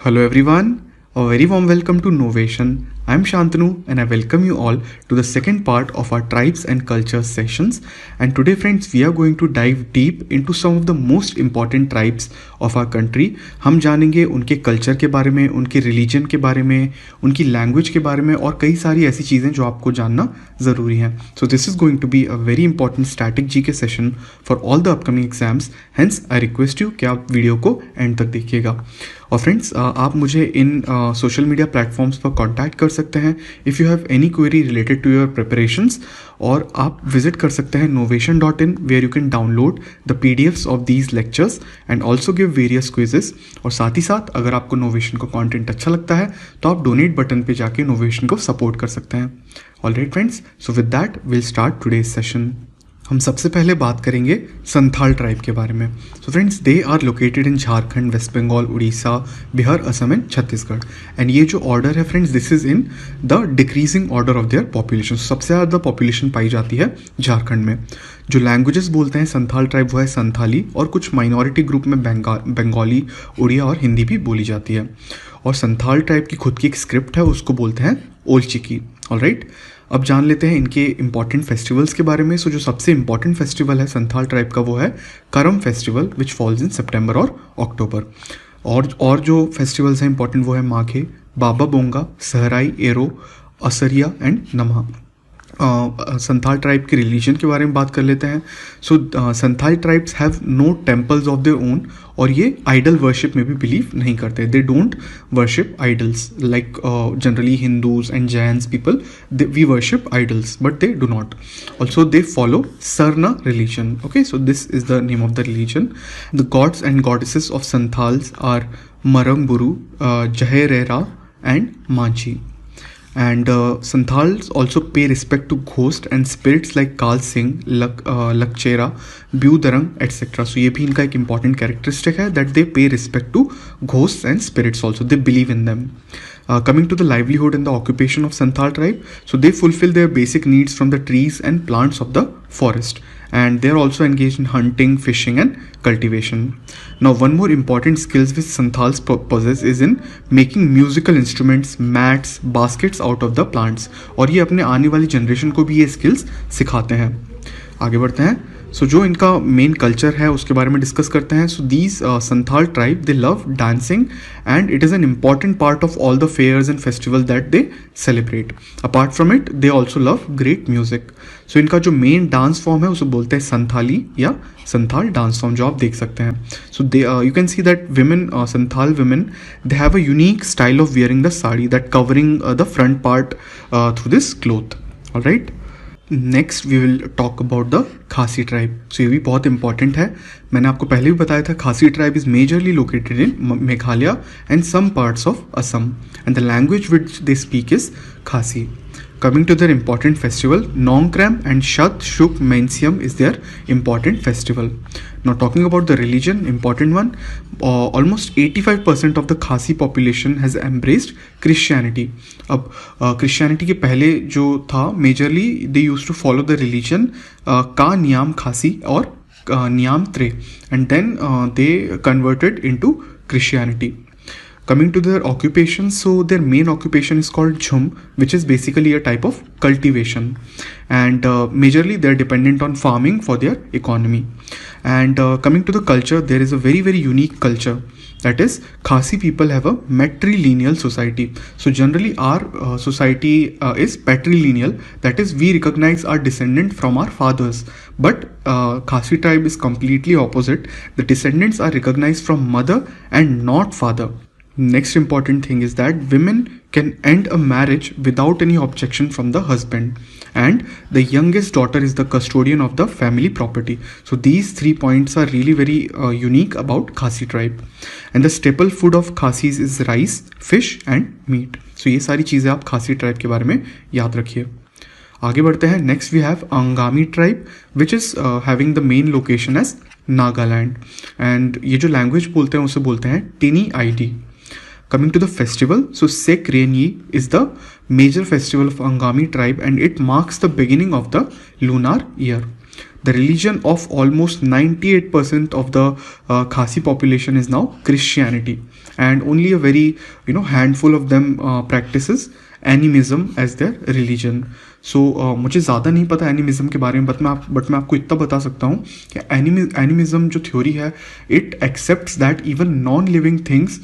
Hello everyone, a very warm welcome to Novation. I'm Shantanu and I welcome you all to the second part of our Tribes and Cultures sessions. And today friends, we are going to dive deep into some of the most important tribes of our country. हम जानेंगे उनके culture के बारे में, उनके religion के बारे में, उनकी लैंग्वेज के बारे में और कई सारी ऐसी चीज़ें जो आपको जानना ज़रूरी हैं. So this is going to be a very important static GK session for all the upcoming exams. Hence I request you कि आप वीडियो को एंड तक देखिएगा. और फ्रेंड्स आप मुझे इन सोशल मीडिया प्लेटफॉर्म्स पर कांटेक्ट कर सकते हैं if you have any query related to your preparations, और आप विजिट कर सकते हैं novation.in where you can download the PDFs of these lectures and also give various quizzes. और साथ ही साथ अगर आपको नोवेशन का कंटेंट अच्छा लगता है तो आप डोनेट बटन पे जाके नोवेशन को सपोर्ट कर सकते हैं. Alright friends, so with that will start today's session. हम सबसे पहले बात करेंगे संथाल ट्राइब के बारे में. सो friends, they are located in Jharkhand, West Bengal, Orissa, Bihar, Assam and Chhattisgarh. And ये जो ऑर्डर है friends, this is in the decreasing order of their population. सबसे ज़्यादा पॉपुलेशन पाई जाती है झारखंड में. जो लैंग्वेजेस बोलते हैं संथाल ट्राइब वो है संथाली, और कुछ माइनॉरिटी ग्रुप में बंगाली, उड़िया और हिंदी भी बोली जाती है. और संथाल ट्राइब की खुद की एक स्क्रिप्ट है, उसको बोलते हैं ओलचिकी. ऑलराइट, अब जान लेते हैं इनके इंपॉर्टेंट फेस्टिवल्स के बारे में. सो जो सबसे इंपॉर्टेंट फेस्टिवल है संथाल ट्राइब का वो है करम फेस्टिवल, विच फॉल्स इन सितंबर और अक्टूबर. और जो फेस्टिवल्स हैं इंपॉर्टेंट वो है माघे, बाबा बोंगा, सहराई, एरो, असरिया एंड नमहा. संथाल ट्राइब के रिलीजन के बारे में बात कर लेते हैं. So Santhal tribes have no temples of their own, और ये आइडल वर्शिप में भी बिलीव नहीं करते. They don't worship idols like generally Hindus and Jains people. We worship idols but they do not. Also they follow Sarna religion. Okay, so this is the name of the religion. The gods and goddesses of Santhals are Marang Buru, Jaher Era and Manjhi. And Santhals also pay respect to ghosts and spirits like Kal Singh, Lakchera, Byudarang, etc. So ये भी इनका एक important characteristic है that they pay respect to ghosts and spirits also. They believe in them. Coming to the livelihood and the occupation of Santhal tribe, so they fulfill their basic needs from the trees and plants of the forest. And they are also engaged in hunting, fishing and cultivation. Now one more important skills which Santhals possess is in making musical instruments, mats, baskets out of the plants. और ये अपने आने वाली generation को भी ये skills सिखाते हैं. आगे बढ़ते हैं. सो जो इनका मेन कल्चर है उसके बारे में डिस्कस करते हैं. So these Santhal tribe they love dancing and it is an important part of all the fairs and festival that they celebrate. Apart from it they also love great music. So इनका जो main dance form है उसे बोलते हैं संथाली या Santhal dance form, जो आप देख सकते हैं. So they you can see that women, Santhal women, they have a unique style of wearing the sari that covering the front part through this cloth. Alright, next we will talk about the Khasi tribe. So ये भी बहुत important है. मैंने आपको पहले भी बताया था Khasi tribe is majorly located in Meghalaya and some parts of Assam, and the language which they speak is Khasi. Coming to their important festival, Nongkram and Shat Shuk Mensiam is their important festival. Now talking about the religion, important one, almost 85% of the Khasi population has embraced Christianity. अब Christianity के पहले जो था majorly they used to follow the religion का नियाम खासी और नियाम त्रे, and then they converted into Christianity. Coming to their occupation, so their main occupation is called Jhum, which is basically a type of cultivation, and majorly they are dependent on farming for their economy. And coming to the culture, there is a very very unique culture, that is Khasi people have a matrilineal society. So generally our society is patrilineal, that is we recognize our descendant from our fathers, but Khasi tribe is completely opposite. The descendants are recognized from mother and not father. Next important thing is that women can end a marriage without any objection from the husband, and the youngest daughter is the custodian of the family property. So these 3 points are really very unique about Khasi tribe. And the staple food of Khasis is rice, fish and meat. So ये सारी चीज़ें आप Khasi tribe के बारे में याद रखिए. आगे बढ़ते हैं. Next we have Angami tribe which is having the main location as Nagaland, and ये जो लैंग्वेज बोलते हैं उसे बोलते हैं Tenyidie. Coming to the festival, so Sek Renyi is the major festival of Angami tribe and it marks the beginning of the lunar year. The religion of almost 98% of the Khasi population is now Christianity, and only a very handful of them practices animism as their religion. So मुझे ज़्यादा नहीं पता animism के बारे में, but मैं आपको इतना बता सकता हूँ कि एनिमिज्म जो थ्योरी है, it accepts that even non living things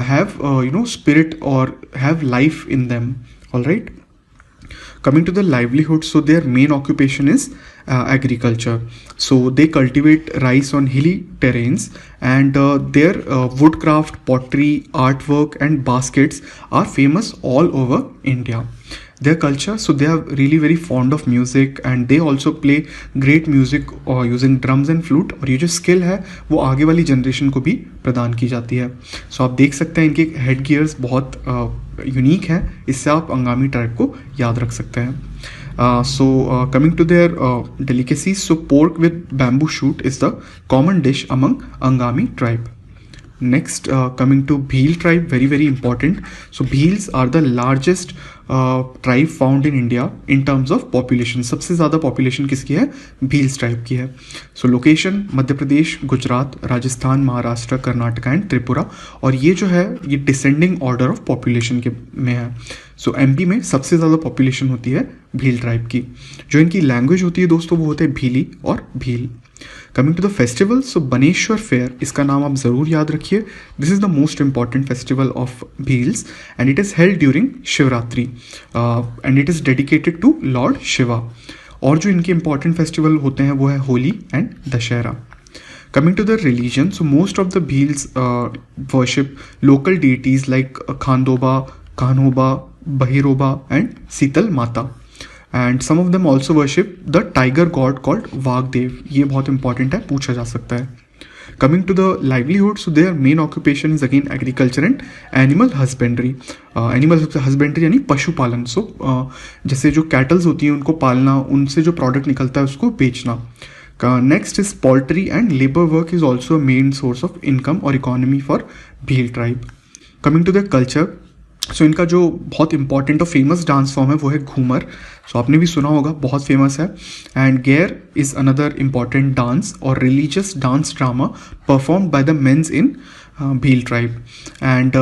have spirit और have life in them. All right. Coming to the livelihood, so their main occupation is agriculture. So they cultivate rice on hilly terrains, and their woodcraft, pottery, artwork and baskets are famous all over India. Their culture, so they are really very fond of music, and they also play great music using drums and flute. और ये जो skill है वो आगे वाली generation को भी प्रदान की जाती है. सो आप देख सकते हैं इनके हेड गियर्स बहुत यूनिक है, इससे आप अंगामी ट्राइब को याद रख सकते हैं. So coming to their delicacies, so pork with bamboo shoot is the common dish among Angami tribe. Next, coming to Bhil tribe, very very important. So Bhils are the largest tribe found in India in terms of population. सबसे ज़्यादा population किसकी है? Bhils tribe की है. So location Madhya Pradesh, Gujarat, Rajasthan, Maharashtra, Karnataka and Tripura. और ये जो है ये descending order of population के में है. सो एमपी में सबसे ज़्यादा पॉपुलेशन होती है भील ट्राइब की. जो इनकी लैंग्वेज होती है दोस्तों वो होते हैं भीली और Bhil. Coming to the festival, so Baneshwar fair, इसका नाम आप ज़रूर याद रखिए. This is the most important festival of Bhils and it is held during Shivratri and it is dedicated to lord Shiva. और जो इनके इंपॉर्टेंट फेस्टिवल होते हैं वो है Holi and Dussehra. Coming to the religion, so most of the Bhils worship local deities like Khandoba, Kanhoba, Bahiroba and Sital Mata. And some of them also worship the tiger god called Vagdev. ये बहुत important है, पूछा जा सकता है. Coming to the livelihood, so their main occupation is again agriculture and animal husbandry. Animal husbandry यानी पशुपालन. So जैसे जो कैटल्स होती हैं उनको पालना, उनसे जो प्रोडक्ट निकलता है उसको बेचना. Next is poultry and labor work is also a main source of income or economy for Bhil tribe. Coming to their culture, सो इनका जो बहुत इंपॉर्टेंट और फेमस डांस फॉर्म है वो है घूमर. सो आपने भी सुना होगा, बहुत फेमस है. And Gair is another important dance और religious dance drama performed by the mens in Bhil tribe. And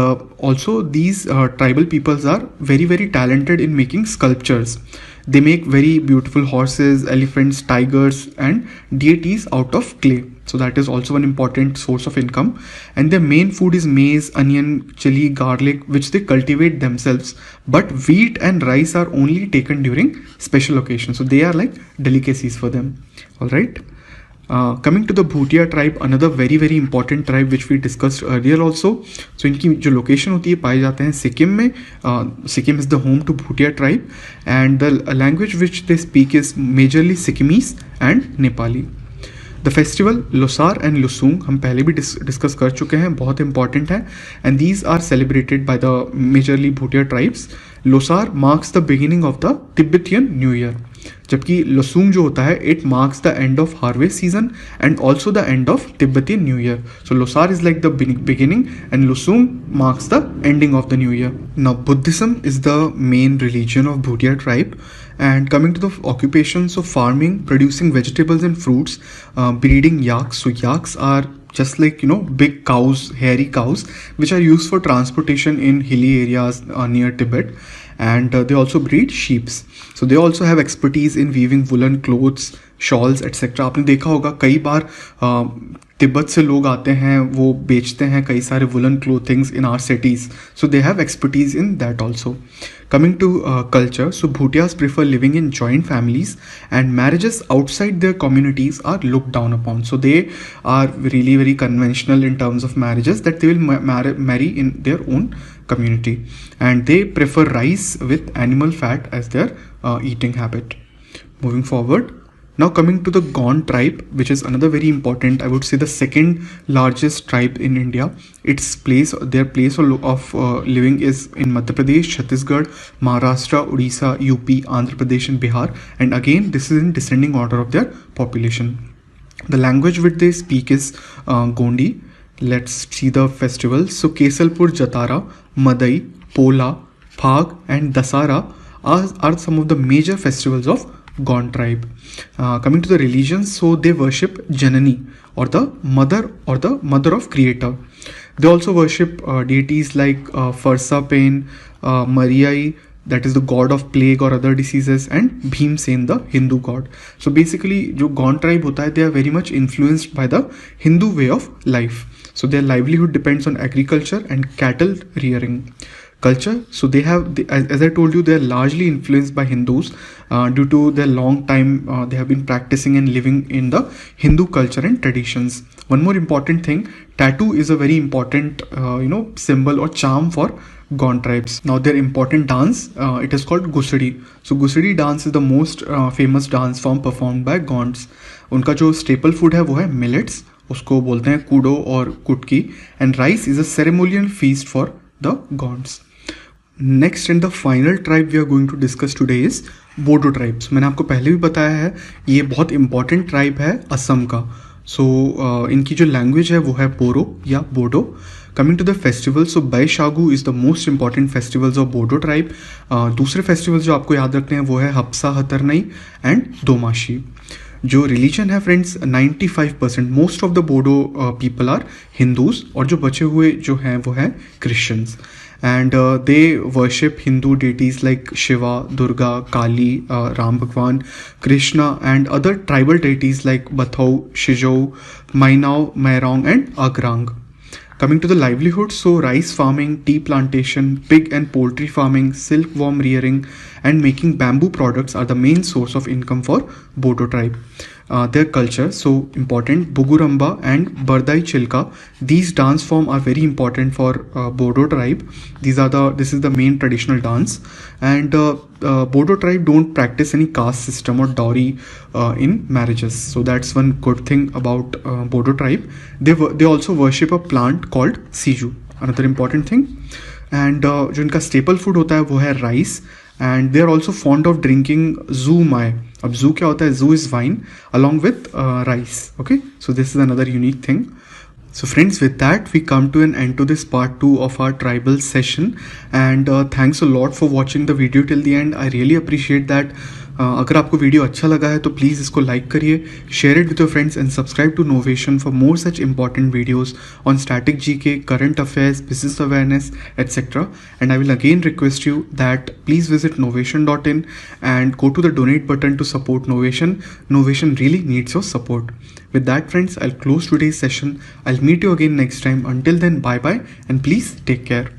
also these tribal peoples are very very talented in making sculptures. They make very beautiful horses, elephants, tigers and deities out of clay. So that is also one important source of income. And their main food is maize, onion, chili, garlic, which they cultivate themselves. But wheat and rice are only taken during special occasions. So they are like delicacies for them. All right. Coming to the Bhutia tribe, another very very important tribe which we discussed earlier also. So इनकी जो location होती है पाए जाते हैं सिक्किम में. Sikkim is the home to Bhutia tribe and the language which they speak is majorly Sikkimese and Nepali. The festival Losar and Losoong हम पहले भी डिस्कस कर चुके हैं, बहुत इंपॉर्टेंट है. And these are celebrated by the majorly Bhutia tribes. Losar marks the beginning of the Tibetan new year, जबकि लसूंग जो होता है it marks the end of harvest season and also the end of Tibetan new year. So Losar is like the beginning and Losoong marks the ending of the new year. Now Buddhism is the main religion of Bhutia tribe. And coming to the occupations of farming, producing vegetables and fruits, breeding yaks. So yaks are just like big cows, hairy cows, which are used for transportation in hilly areas near Tibet. And they also breed sheep. So they also have expertise in weaving woolen clothes, shawls, etc. आपने देखा होगा कई बार तिब्बत से लोग आते हैं, वो बेचते हैं कई सारे woollen clothings in are cities. So they have expertise in that also. Coming to culture, so Bhutias prefer living in joint families and marriages outside their communities are looked down upon. So they are really very conventional in terms of marriages, that they will marry in their own community, and they prefer rice with animal fat as their eating habit. Moving forward, now coming to the Gond tribe, which is another very important, I would say the second largest tribe in India. Their place of living is in Madhya Pradesh, Chhattisgarh, Maharashtra, Odisha, UP, Andhra Pradesh and Bihar. And again, this is in descending order of their population. The language which they speak is Gondi. Let's see the festivals. So Kesalpur Jatara, Madai, Pola, Phag and Dasara are some of the major festivals of Gond tribe. Coming to the religions, so they worship Janani, or the mother of creator. They also worship deities like Farsa Pain, Mariai, that is the god of plague or other diseases, and Bhimsen, the Hindu god. So basically जो Gond tribe होता है, they are very much influenced by the Hindu way of life. So their livelihood depends on agriculture and cattle rearing. Culture, so they have, as I told you, they are largely influenced by Hindus due to their long time they have been practicing and living in the Hindu culture and traditions. One more important thing, tattoo is a very important symbol or charm for Gond tribes. Now their important dance, it is called Gusadi. So Gusadi dance is the most famous dance form performed by Gonds. उनका जो staple food है वो है millets, उसको बोलते हैं Koodo और कुटकी, and rice is a ceremonial feast for the Gonds. Next and the final tribe we are going to discuss today is Bodo tribes. मैंने आपको पहले भी बताया है, ये बहुत इंपॉर्टेंट ट्राइब है असम का. सो इनकी जो लैंग्वेज है वो है बोरो या Bodo. Coming to the festival, so Baishagu is the most important festivals of Bodo tribe. दूसरे फेस्टिवल्स जो आपको याद रखने हैं वो है हप्सा हतरनई एंड दोमाशी. जो रिलीजन है friends, 95% most of the Bodo people are Hindus, और जो बचे हुए जो हैं वो हैं Christians. And they worship Hindu deities like Shiva, Durga, Kali, Ram Bhagwan, Krishna, and other tribal deities like Bathau, Shijou, Mainau, Mairong, and Agrang. Coming to the livelihood, so rice farming, tea plantation, pig and poultry farming, silkworm rearing, and making bamboo products are the main source of income for Bodo tribe. Their culture, so important, Buguramba and Bardai Chilka, these dance form are very important for Bodo tribe. This is the main traditional dance, and Bodo tribe don't practice any caste system or dowry in marriages. So that's one good thing about Bodo tribe. They also worship a plant called Siju, another important thing. And जो इनका staple food होता है वो है rice, and they are also fond of drinking zoo mai. अब zoo क्या होता है? Zoo is wine along with rice. Okay, so this is another unique thing. So friends, with that we come to an end to this part 2 of our tribal session, and thanks a lot for watching the video till the end. I really appreciate that. अगर आपको video अच्छा लगा है तो please इसको like करिए, share it with your friends, and subscribe to Novation for more such important videos on static GK, current affairs, business awareness, etc. And I will again request you that please visit novation.in and go to the donate button to support Novation. Novation really needs your support. With that friends, I'll close today's session. I'll meet you again next time. Until then, bye bye, and please take care.